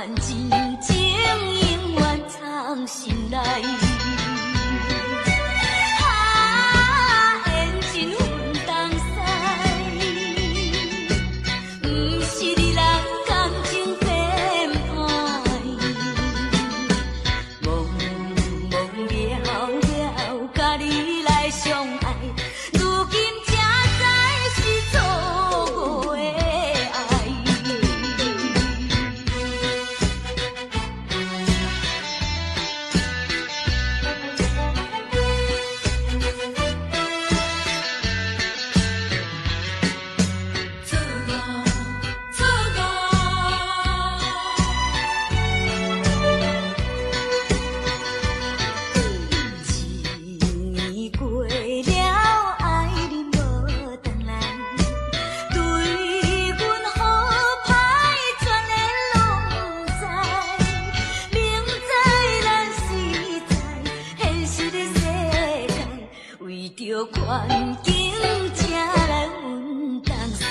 款真情永远藏心内。环境才来阮同西，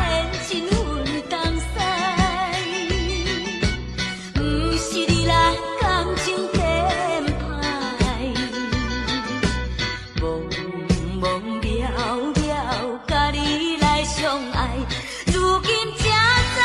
缘亲阮同西，不是你来感情编排，茫茫渺渺，甲你来相爱，如今才知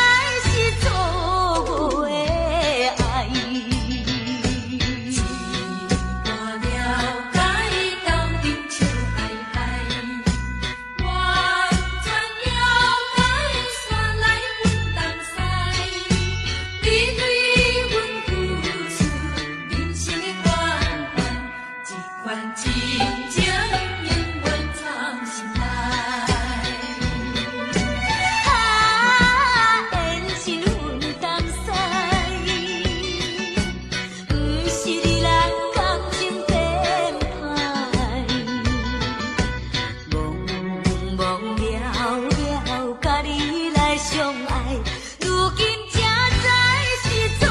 是错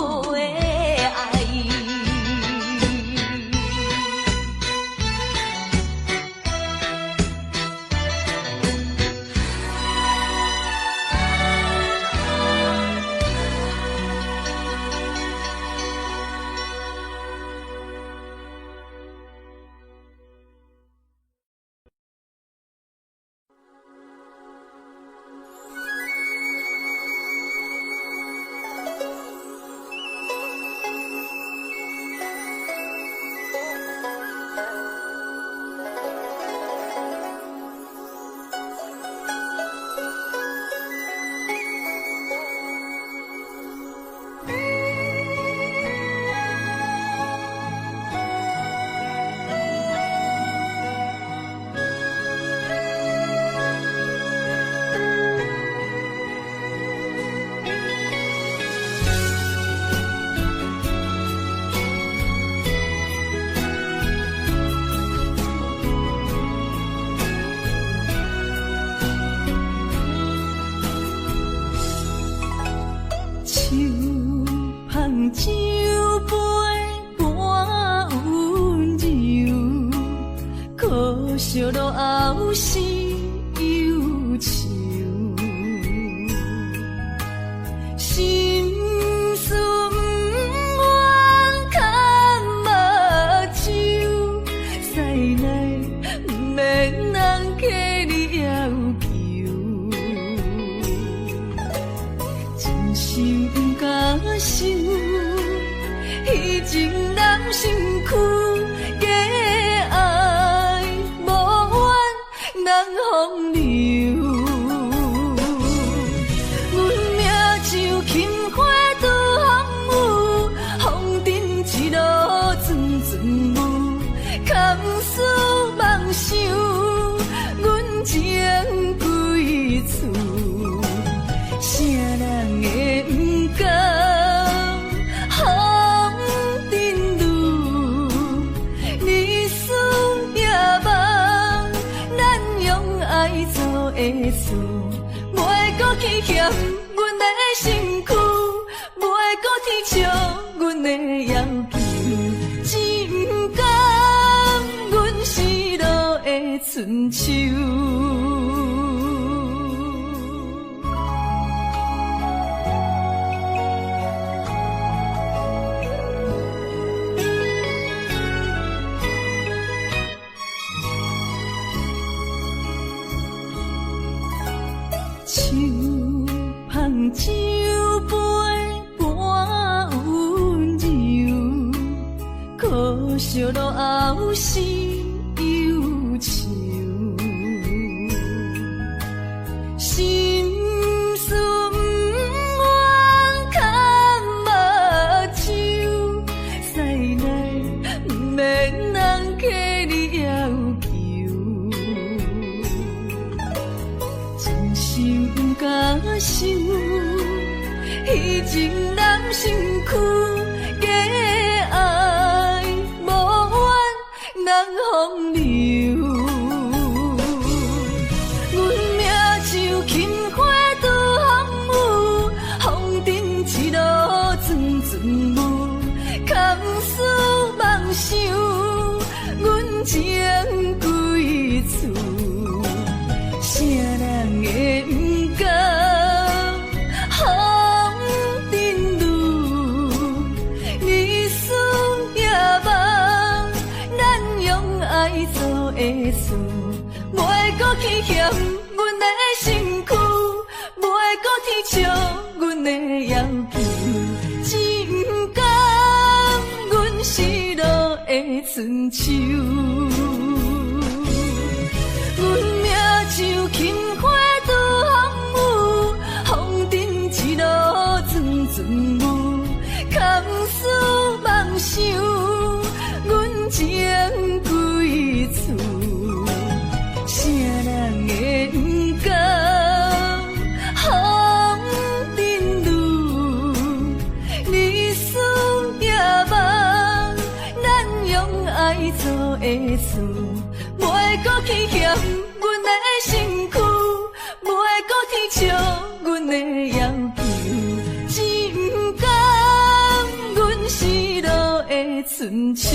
误的爱。酒杯半温柔，可惜落后是忧愁。心事不愿牵目睭，使来不免人客你要求，真心不敢想。迄情难身躯，假爱无缘难风流。阮命像轻花拄风雨，风尘一路阵阵雾，堪思妄想，阮情归厝，啥人会不甘？的事，袂搁去嫌阮的身躯，袂搁天笑阮的要求，只不甘阮失落的春秋。手，捧酒杯半温柔，可惜落后是忧愁。心事不愿牵目睭，使来不免人客你要求。真心不敢想，彼情难身躯，假爱无怨人风流。想，阮情归厝，啥人会不甘风尘路？日思夜梦，咱用爱做的事，袂搁去嫌阮的身躯，袂搁去笑阮的要求，只不甘阮失落的春秋。阮命像轻花拄风雨，风尘一路阵阵雾，空思梦想，阮情归厝，啥人会不甘风尘路？日思夜梦，咱用爱做的事，袂搁去嫌阮的身躯，袂搁去笑阮的要求，只不甘阮失落的春秋。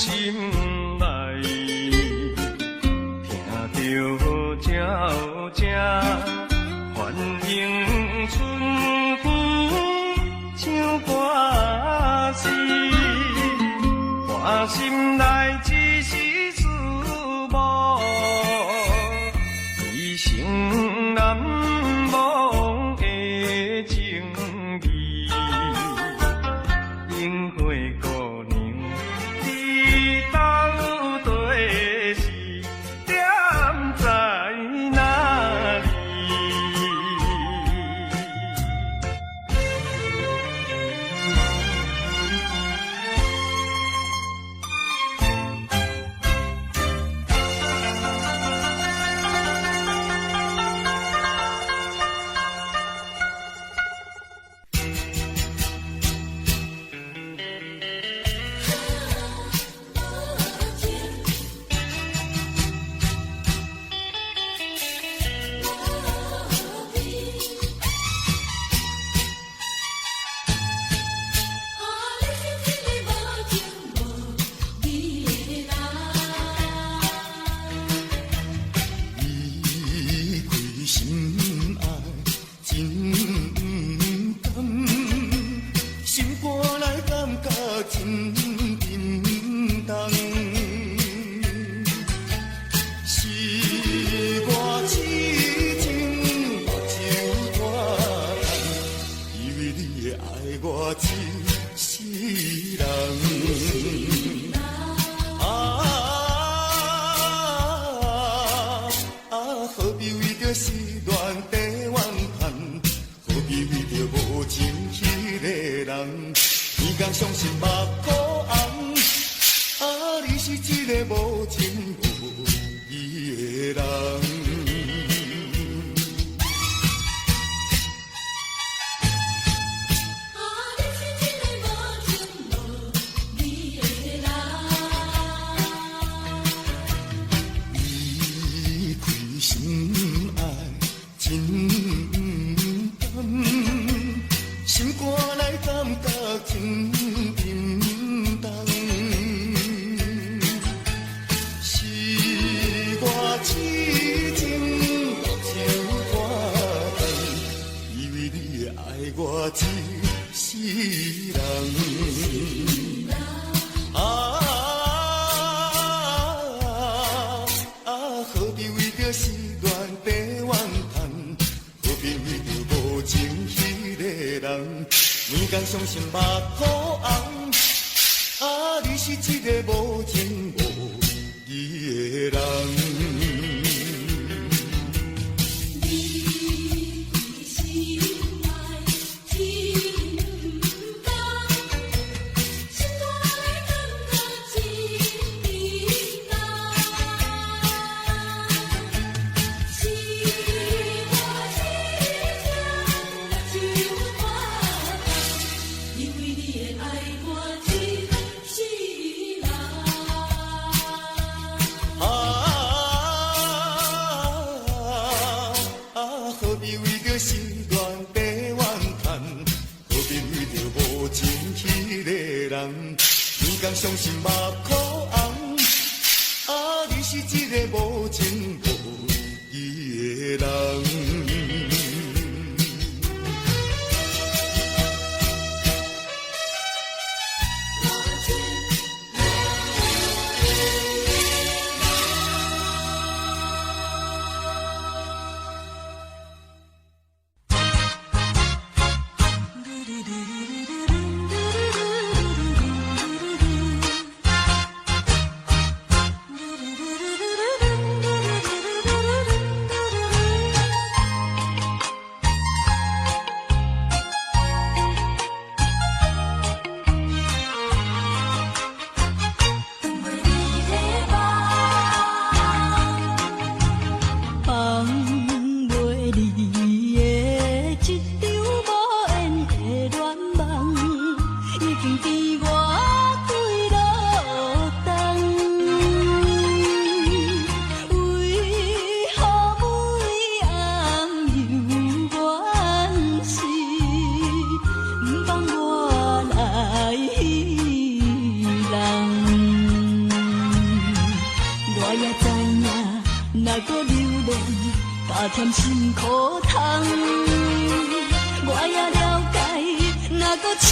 心内，听着鸟声，欢迎春风唱歌词，我心内只是思慕，一生难忘的情义，因为姑娘你到底是点在哪里？搁流连，加添辛苦痛。我也了解，若搁凄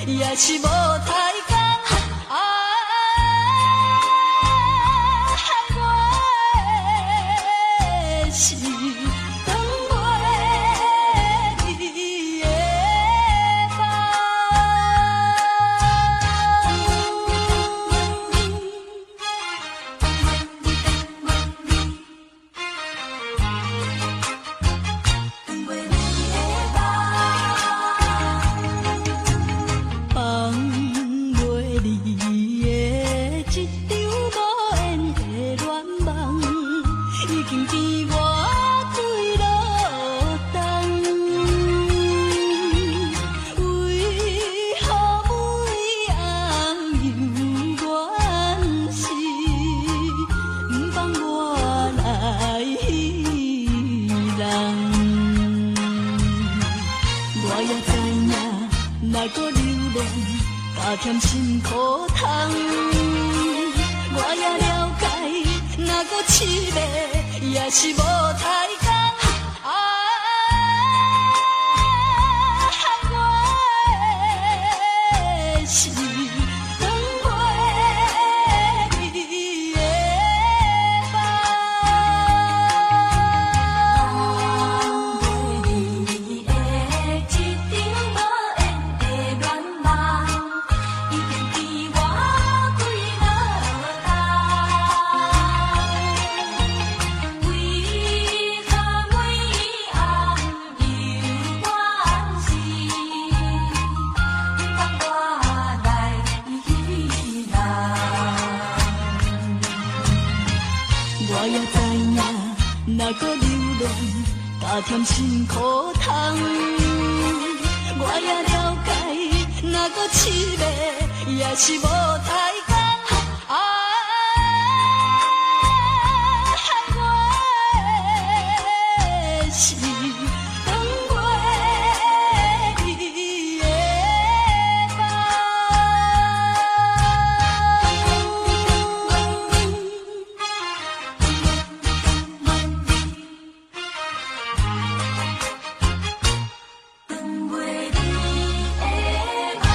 迷，也是无太工。是等袂你的梦。放袂离的一场无缘的恋梦，已经甜我对落冬。为何每暗又怨是不放我来戏人？我也知影，若搁留恋，加添辛苦痛。我也了解，若搁凄迷，也是无太工。害我的是等袂你的梦。你的一场无缘的恋梦，已经甜我几落冬。为何每暗又怨是不放我来戏人？我也知影，若搁留恋，加添辛苦痛。我也了解，若搁凄迷，也是无太工。害我的是等袂你的等袂你的梦。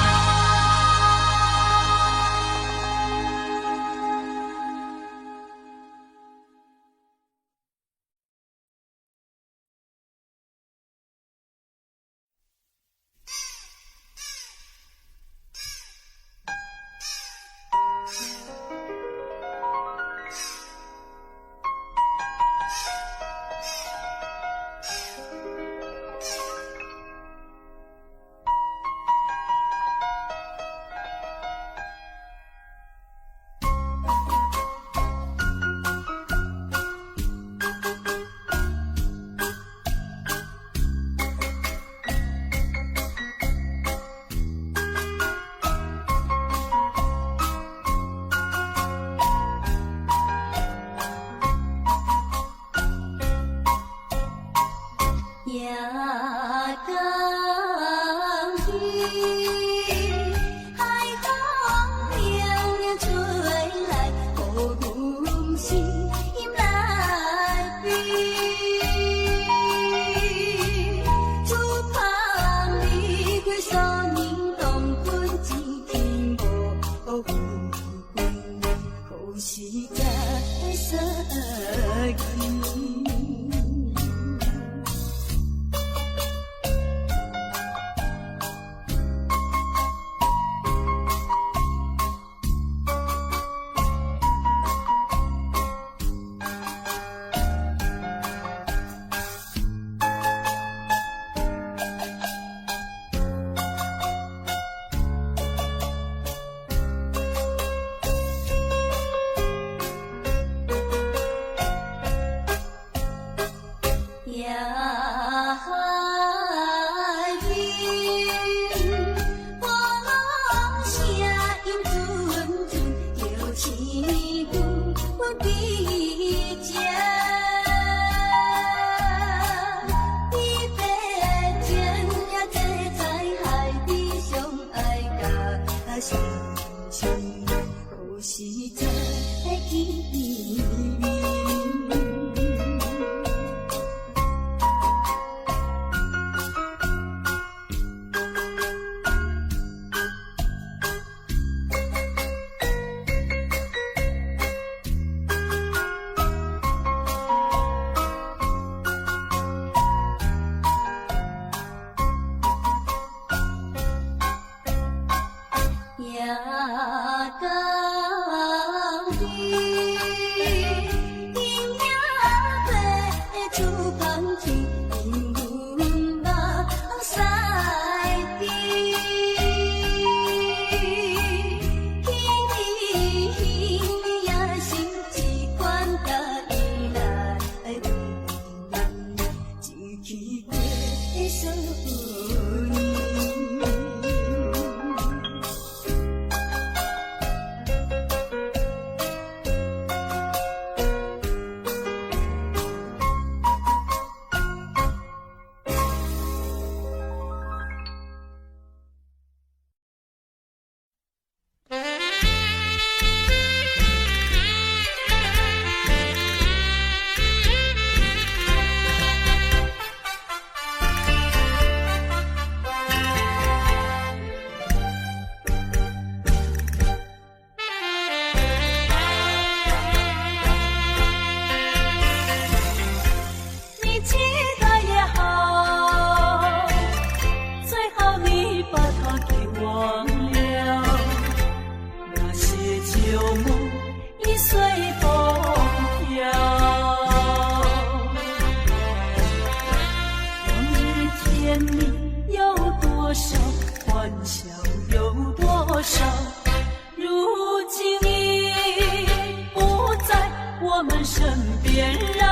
夜更雨，海风凉凉吹来，雨阮心阴来悲。竹旁离开少年当quân只听无归归，可惜在失意。可惜这个记忆。随风飘。往日甜蜜有多少，欢笑有多少，如今已不在我们身边绕。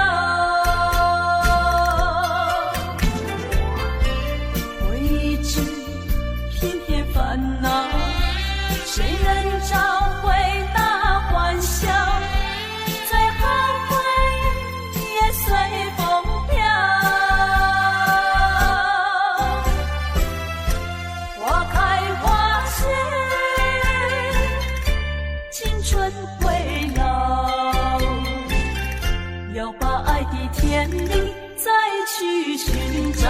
未知偏偏烦恼，谁能找回那欢笑？最后回忆也随风飘。花开花谢，青春会老，要把爱的天地再去寻找。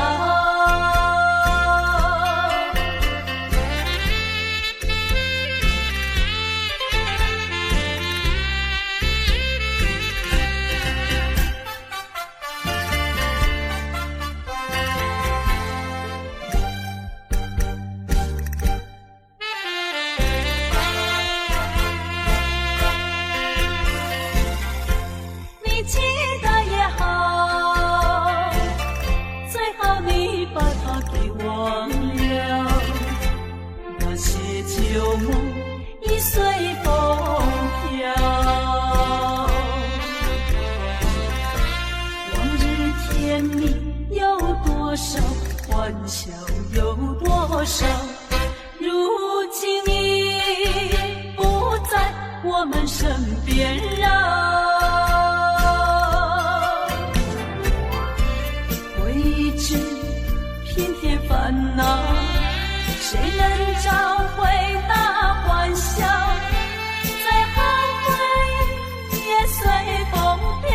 记得也好，最好你把它给忘了。那些旧梦已随风飘，往日甜蜜有多少，欢笑有多少，如今已不在我们身边绕。偏偏烦恼，谁能找回那欢笑？最后回忆也随风飘。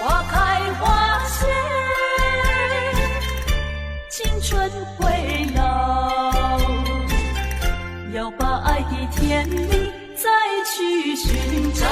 花开花谢，青春会老，要把爱的天地再去寻找。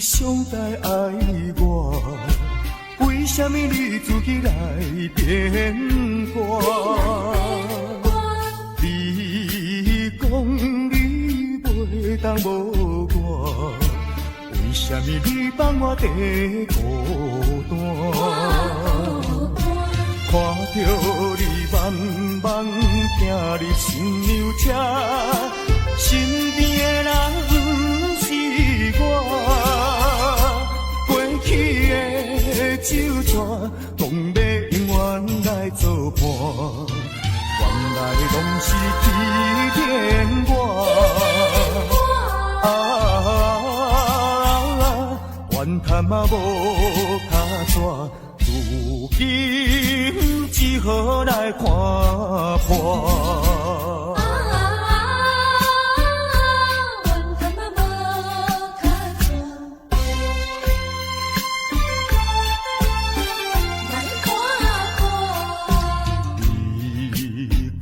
上在爱我？为什么你自己来变卦？你讲你袂当无我，为什么你放我在孤单？看着你慢慢行入新娘车，身边的人不是我，过去的旧纸，讲要永远来作伴，原来拢是欺骗我。怨叹嘛无卡纸。如今只好来看破。怨叹嘛无卡纸，来看破。你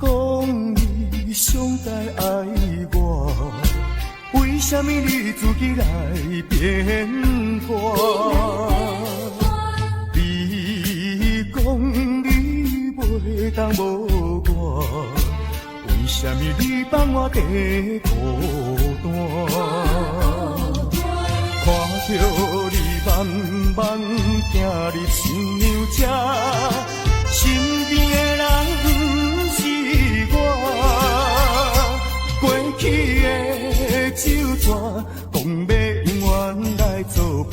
讲你上在爱我，为什么你自己来变卦？讲你袂当无我，为什么你放我在孤单？看着你慢慢行入新娘车，身边的人不是我，过去的旧纸，讲要永远来作伴，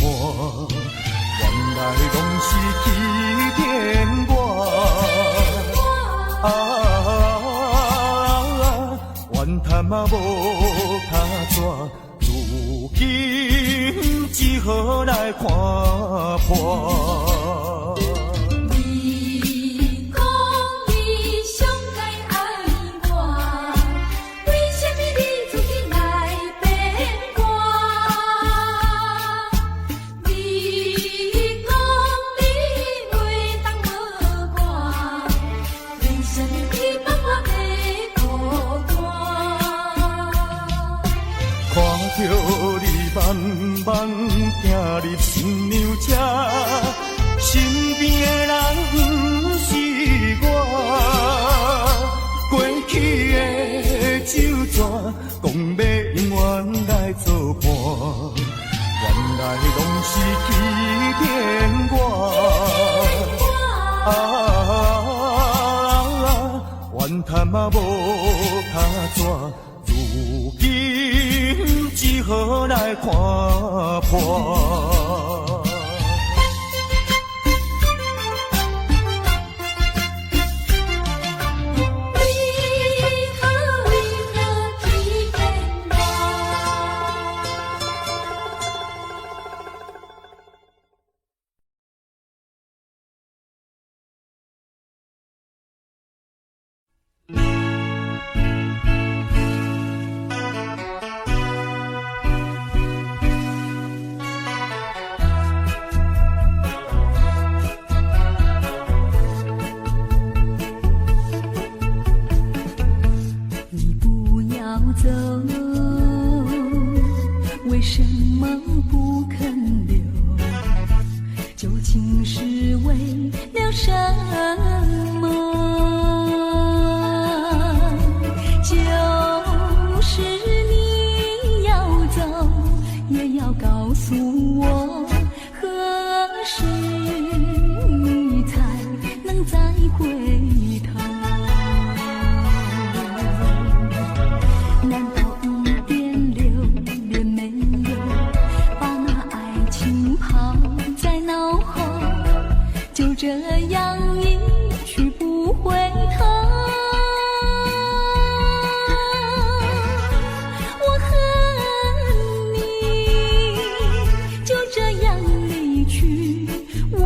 原来拢是欺骗我。怨叹嘛无卡纸，如今只好来看破。你讲你上该爱我，为什么你自己来变卦？你讲你袂当无我，为什么你放我在孤单？看着你慢慢行入新娘车，身边的人不是我，过去的旧纸，讲要永远来作伴，原来拢是欺骗我。怨叹嘛无卡纸，如今只好来看破。走，为什么不肯留？究竟是为了什么？就是你要走，也要告诉我，何时你才能再回头？就这样一去不回头，我恨你，就这样离去，我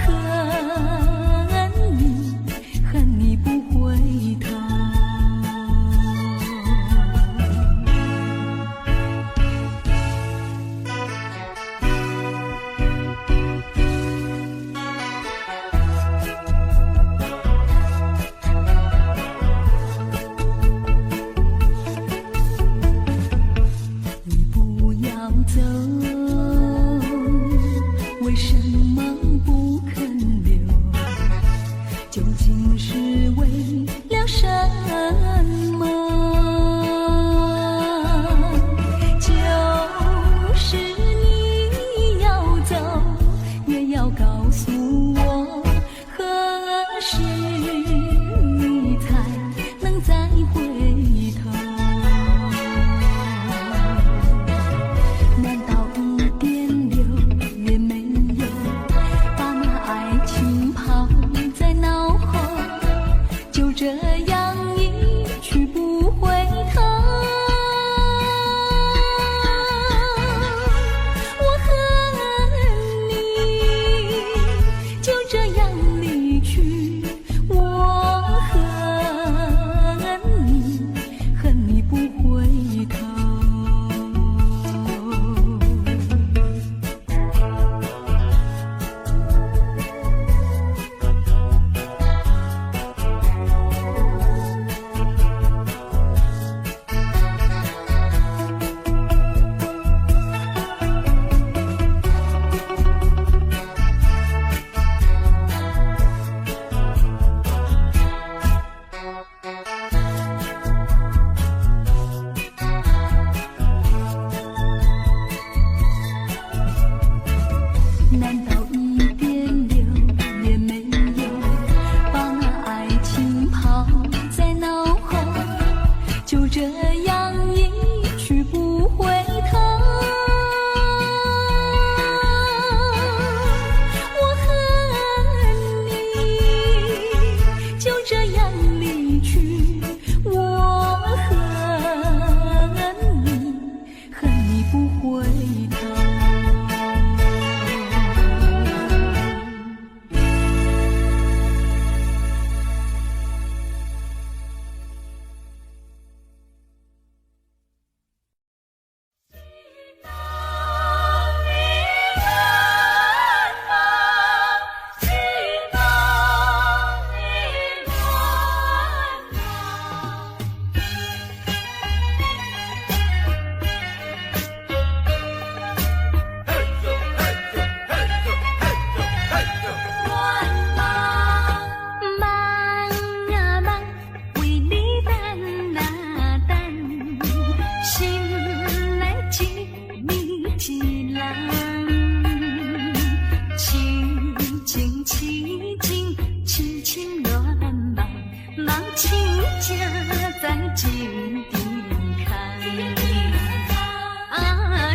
恨你，恨你不回头。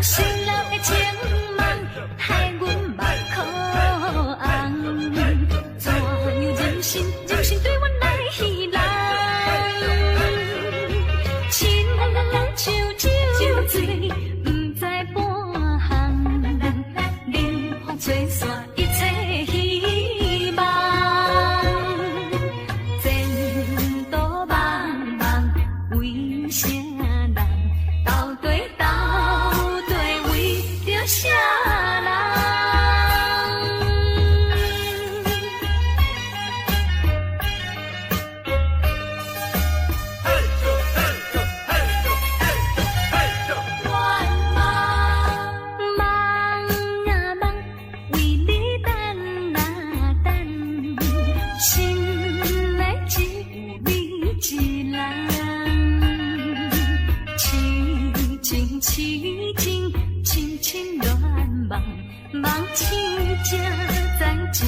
失落的情梦，害阮目眶红。怎样忍心对阮来戏弄？亲像酒醉，不知半项，冷风吹散一切希望。前途茫茫，为啥人？到底为着啥人？情乱梦，梦醒才知一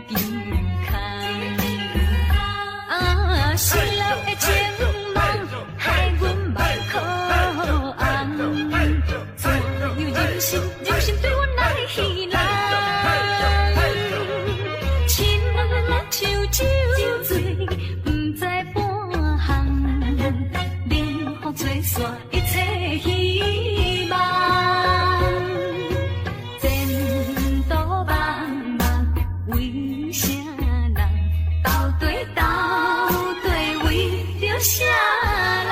边空。失落的情梦，害阮目眶红。怎样忍心对阮来戏弄？亲像酒醉，不知半项，冷风吹散一切希望。为啥人？到底为着啥人？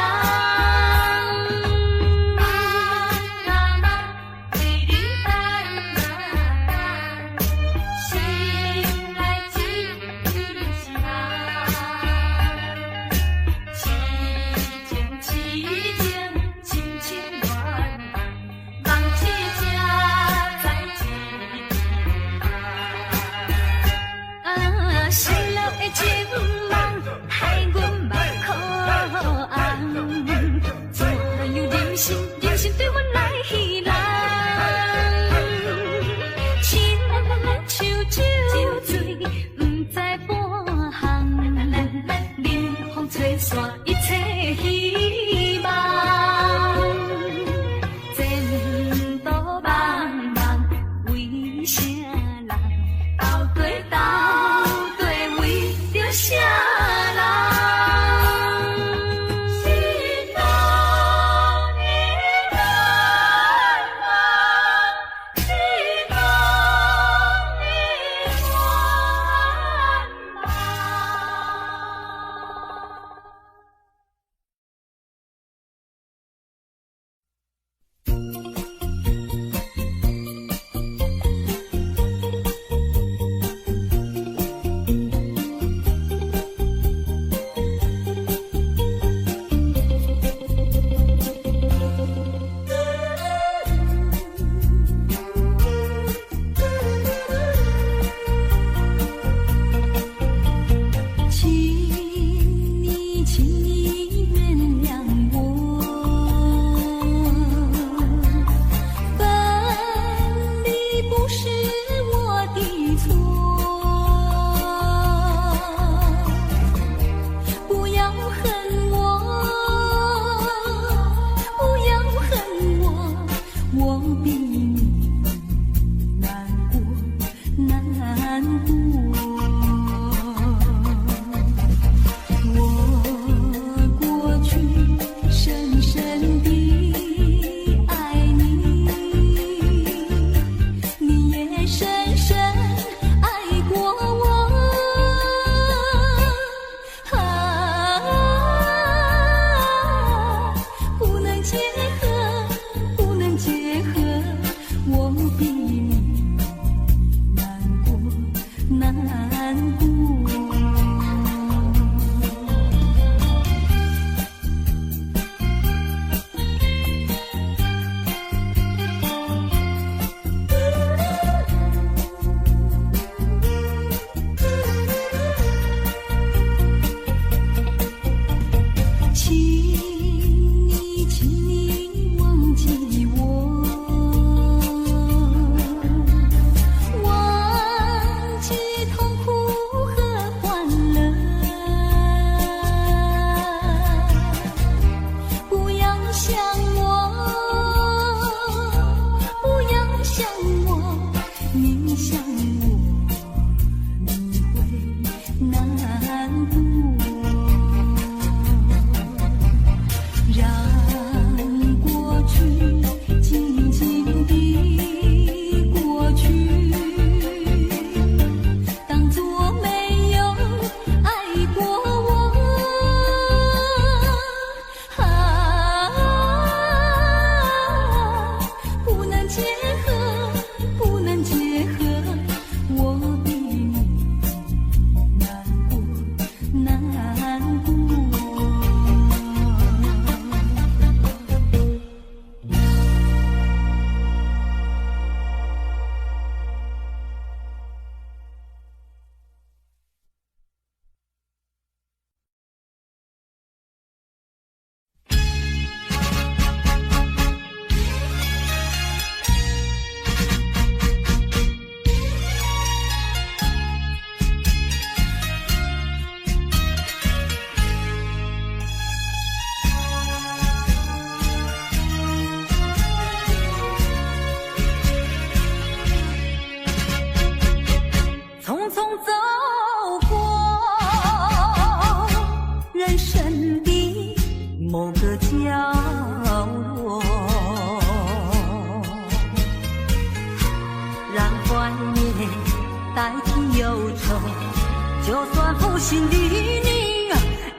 心的你，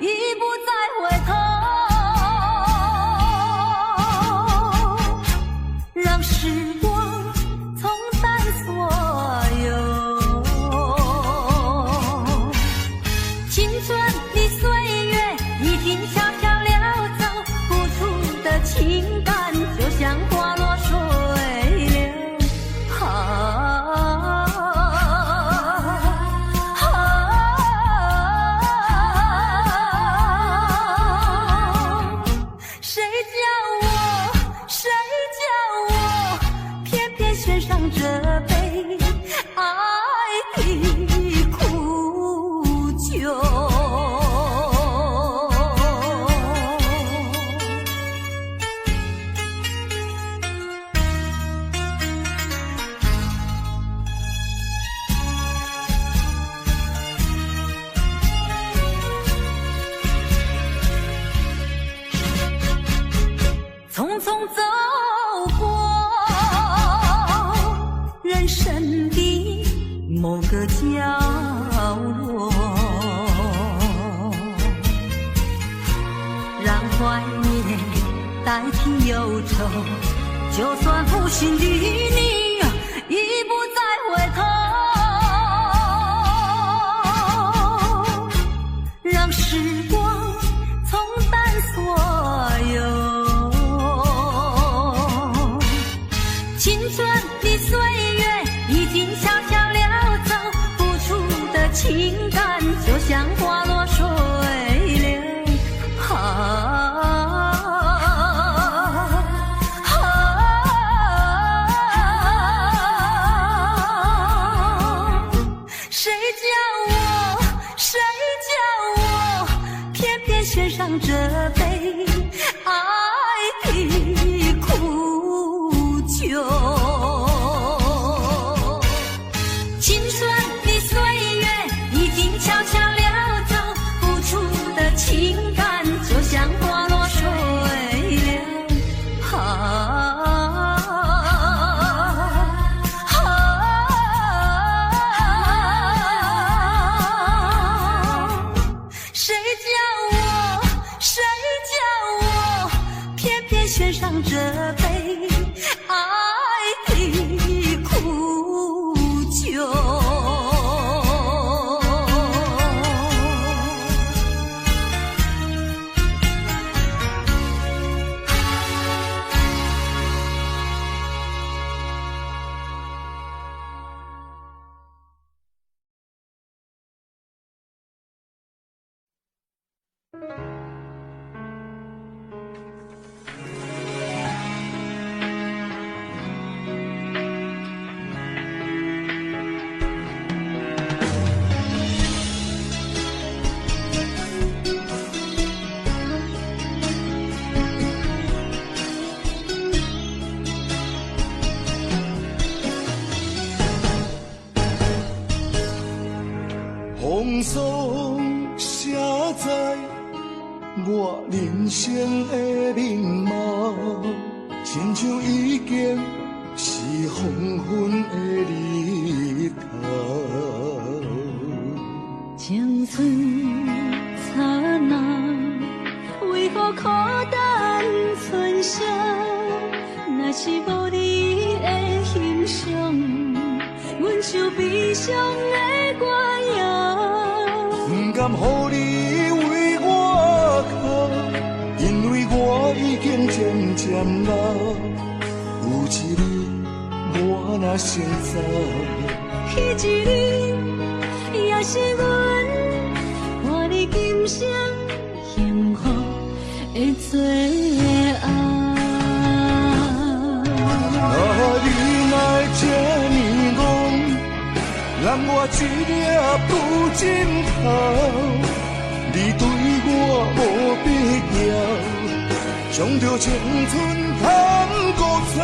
已不再回头，让时光冲淡所有。青春的岁月已经悄悄溜走，付出的情感就像花落水流。这杯爱的苦酒，匆匆走过人生的某个角落，让怀念代替忧愁，就算负心的你已不再回头，让时光冲淡所有。青春的岁月已经悄悄溜走，付出的情感就像花落水流。谁叫我偏偏选上这杯爱的苦酒。青春的岁月已经悄悄溜走，付出的情感就像花落水流。谁叫我偏偏选上这杯爱的苦酒。风霜写在我人生的面貌，亲像已经是黄昏的日头。青春刹那，为何孤单存剩？若是无你的欣赏，阮就悲伤的歌谣。不甘予你为我哭，因为我已经渐渐老。有一日我若先走，彼一日也是阮伴你今生幸福的最后。你若这呢戆，让我一粒不尽头。你对我无必要，将着青春通孤草。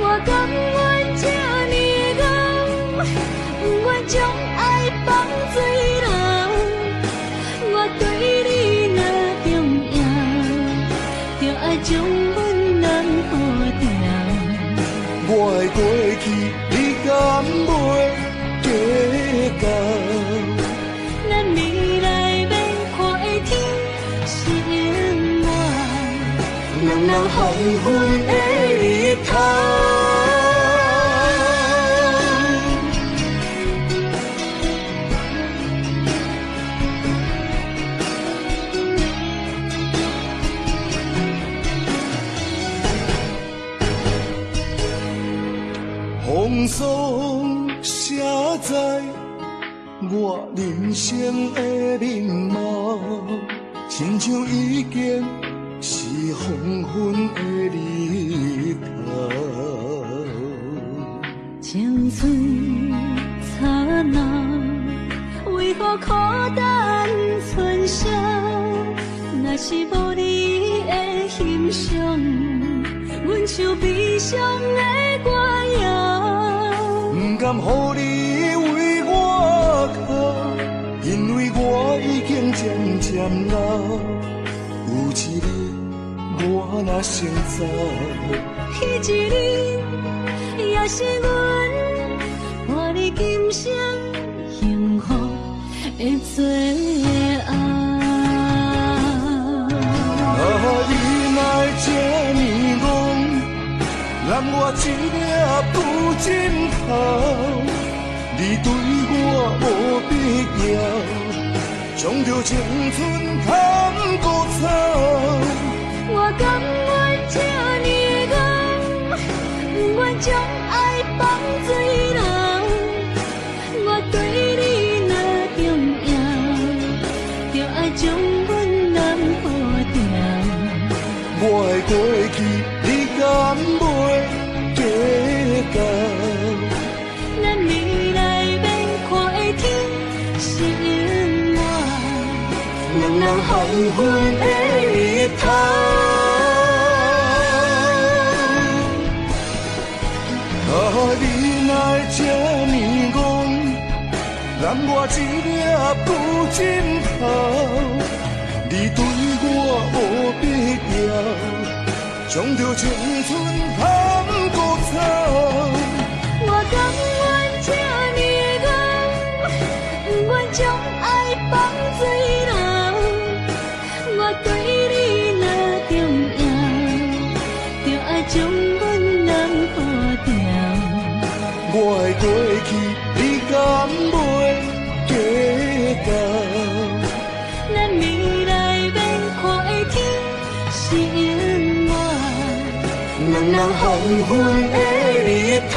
我甘愿这呢戆，不愿将爱放水流。我对你若重要，就爱将阮人保掉。我的过去，你敢袂计较？若昏的日头。风霜写在我人生的面貌，亲像已经是黄昏的日头。青春刹那，为何孤单春宵？若是无你的欣赏，阮像悲伤的歌谣。不甘予你为我哭，因为我已经渐渐老。有一日我若先走，彼一日也是阮伴你今生幸福的最后。你若这么戆，揽我一粒不枕头，你对我无必要，将着青春通孤草。我甘愿这么戆，不愿将爱放水流。我对你若重要，就爱将阮人保掉。我的过去，你敢袂计较？咱未来免看的天是永远，两人黄昏的日头。你若这么戆，揽我一粒不枕头，你对我无必要，将着青春通孤草。我甘愿这么戆，不愿将爱放水流。我对你若重要，就爱将阮人保掉。我的过去，你敢袂计较？咱未来免看的天是永远，两人黄昏的日头。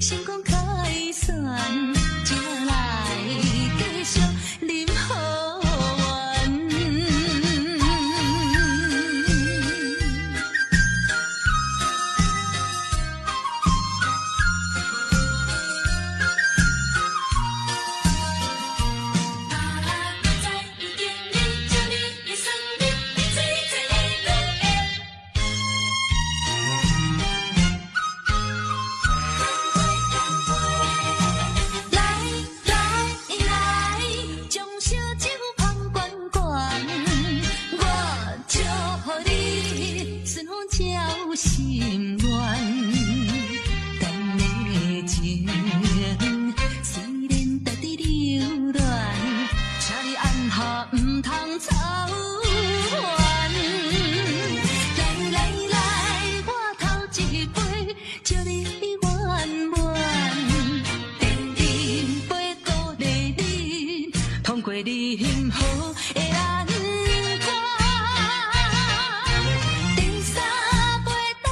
成功开选，一心愿，等的情虽然值得留恋，请你按下不通操烦。来来来，我头一杯，祝你圆满。甜甜杯鼓励你，通过你幸福的难关。第三杯等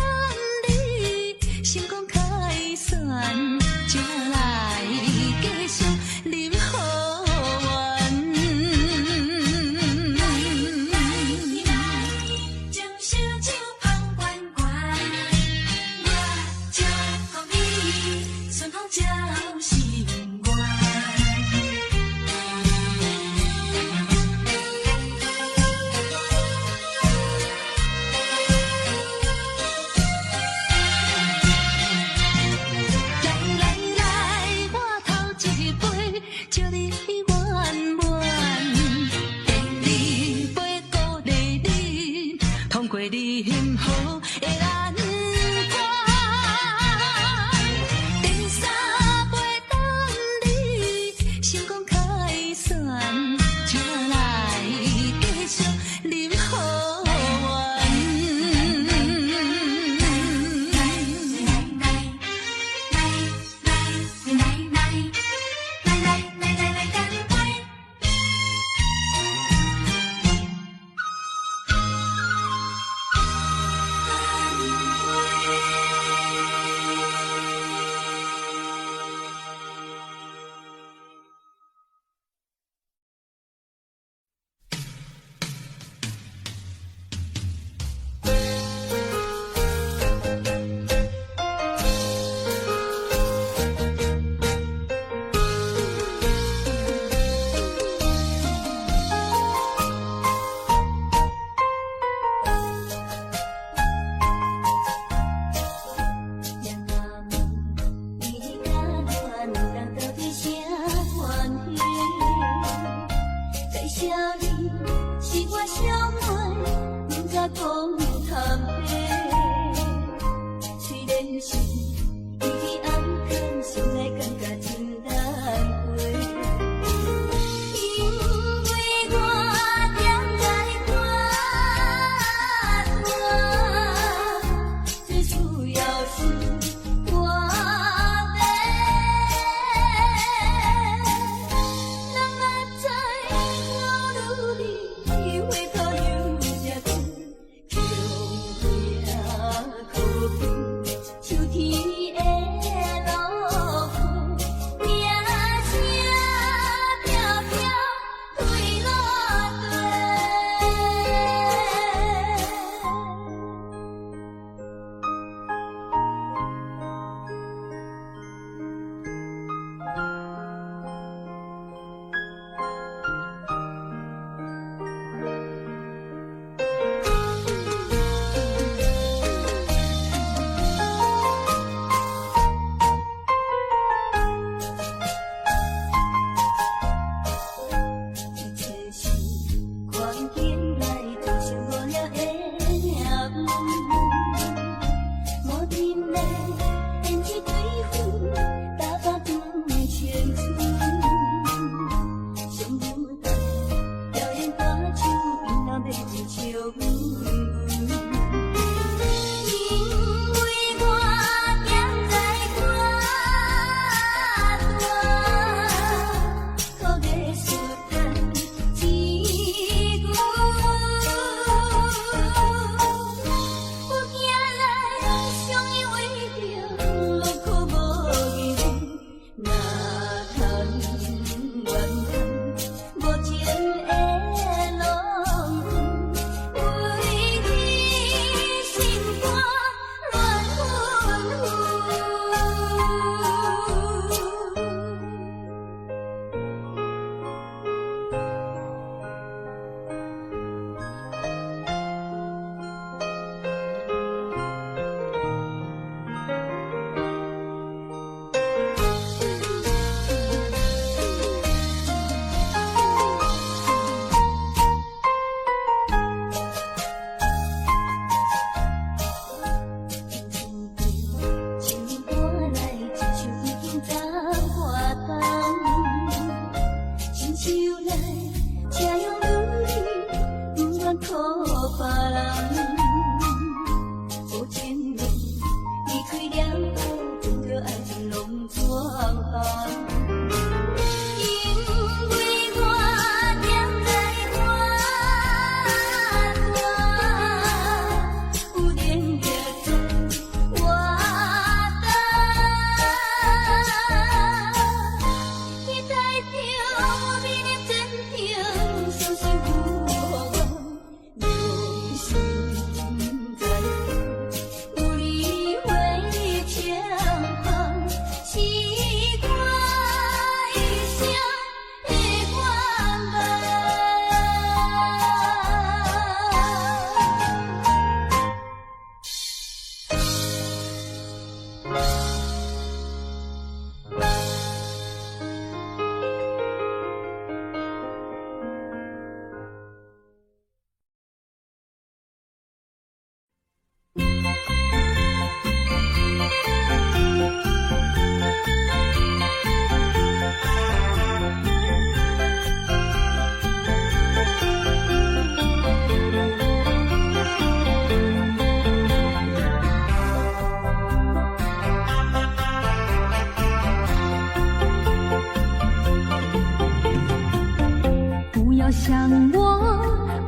想我，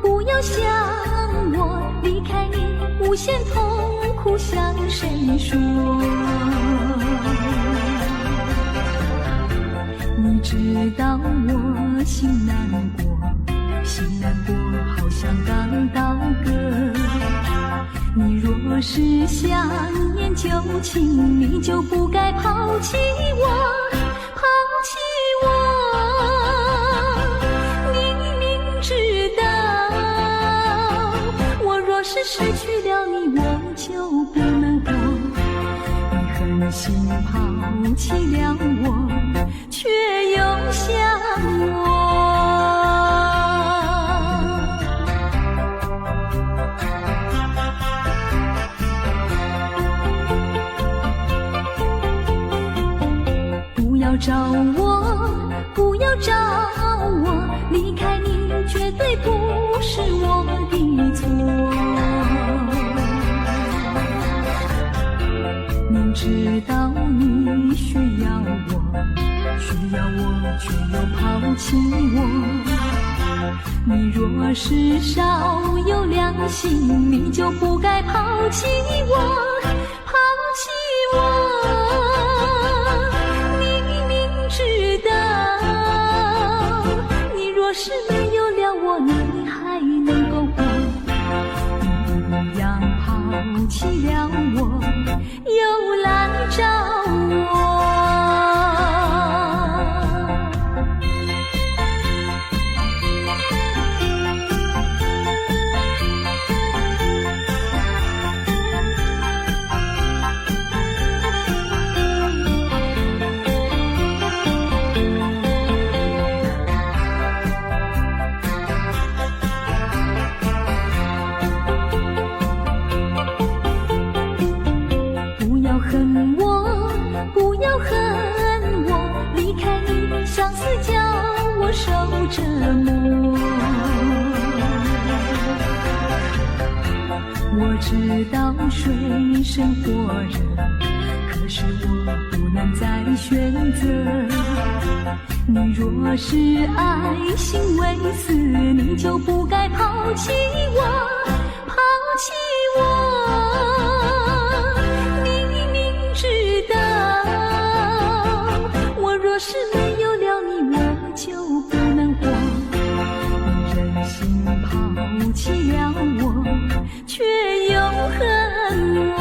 不要想我，离开你无限痛苦向谁说？你知道我心难过，心难过好像刚到歌。你若是想念旧情，你就不该抛弃我，抛弃我。你明知道，我若是失去了你，我就不能活。你狠心抛弃了我，却又想我。不要找我，不要找我，离开你绝对不是我的错。明知道你需要我，却又抛弃我。你若是少有良心，你就不该抛弃我，抛弃我。是没有了我，你还能够活？你一样抛弃了我，又来找我。受折磨，我知道水深火热，可是我不能再选择。你若是爱心为死，你就不该抛弃我，抛弃我。你明知道，我若是没有了你，我就不能活。你忍心抛弃了我，却又恨我。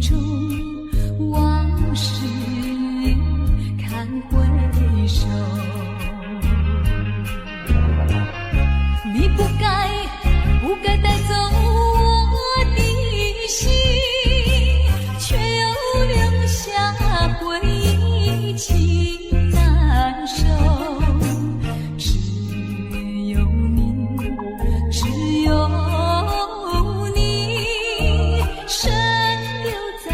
中往事看回首。你不该带走我的心，却又留下回忆情难收。只有你深留在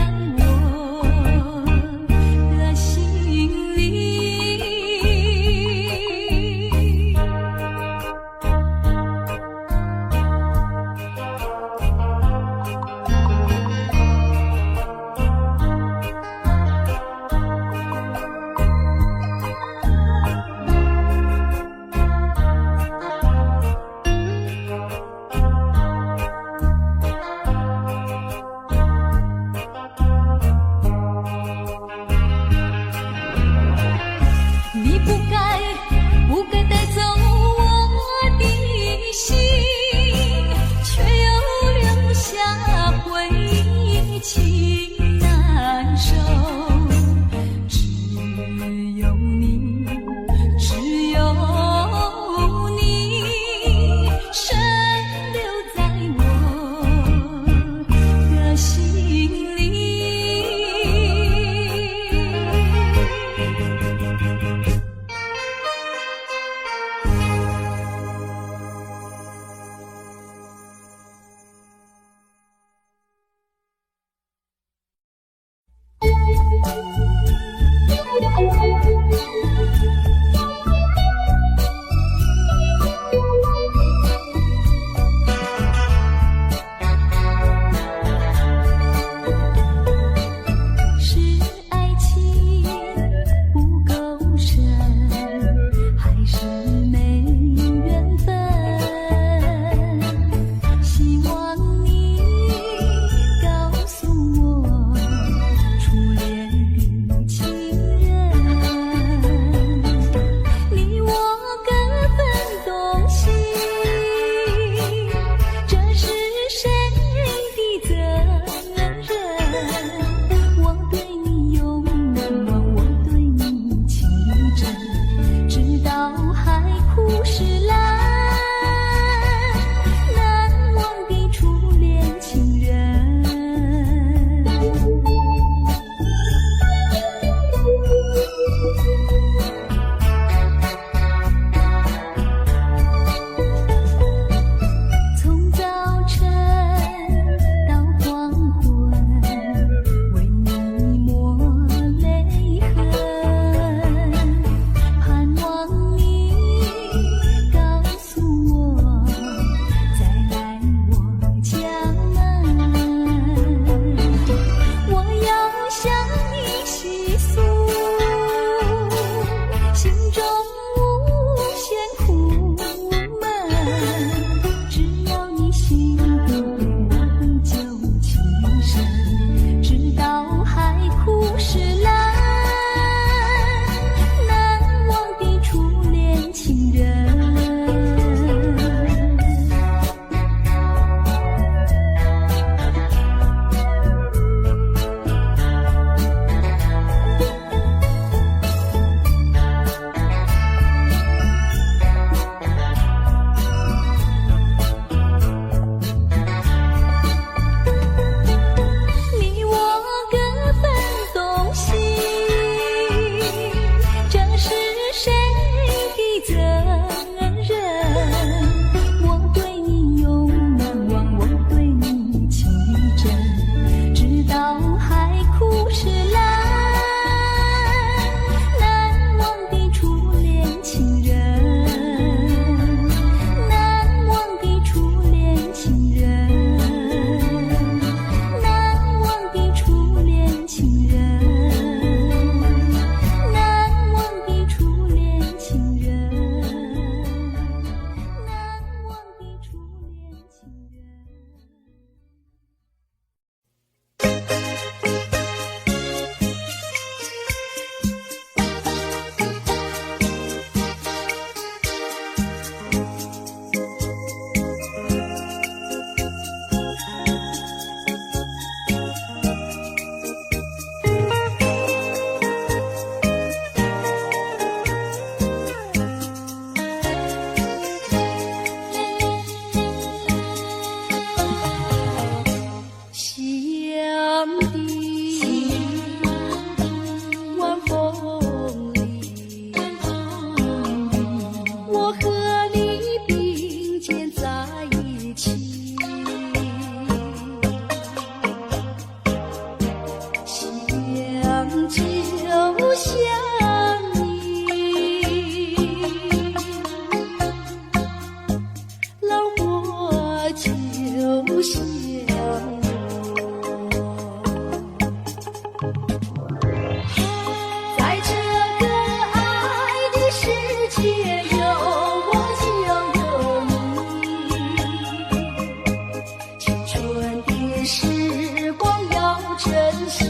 珍惜。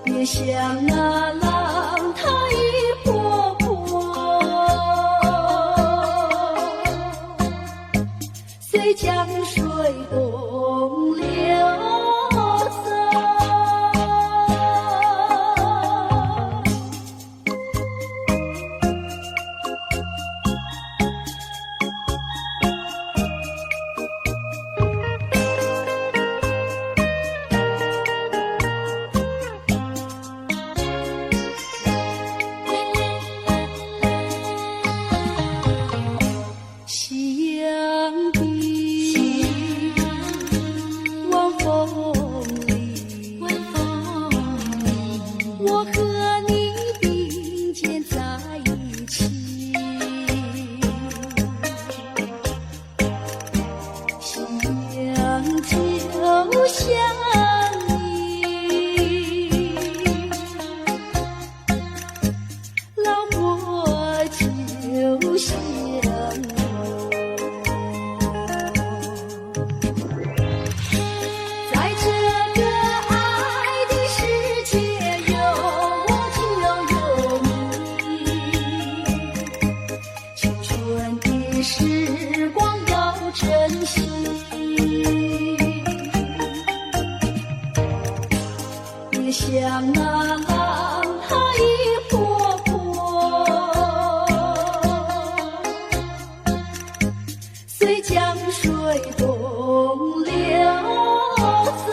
别像那浪它一波波，随江水东流走。夕阳低，晚风里，我和你并肩在一起。夕阳就像你，老婆就像在这个爱的世界，有我就有你。青春的时光要珍惜。别像那浪它一波波，随江水东流走。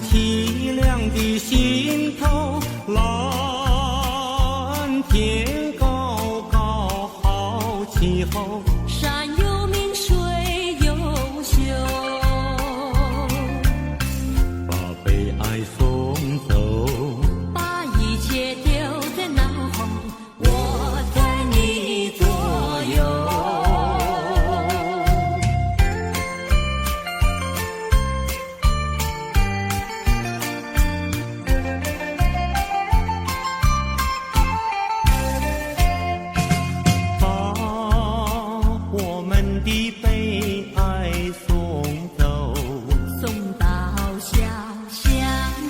凄凉的心头，蓝天高高好气候，山有名水有秀，把悲哀送走，把一切丢在脑后，我在你左右。把我们的悲哀送走，送到小巷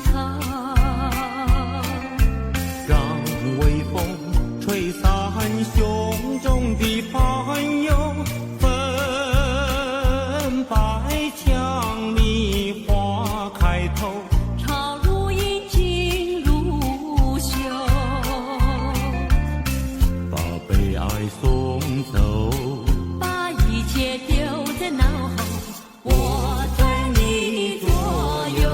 口，让微风吹散胸中的烦忧，粉白墙里花开头，朝如饮尽如休，把悲哀送走，把一切丢在脑后，我在你左右。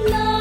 来。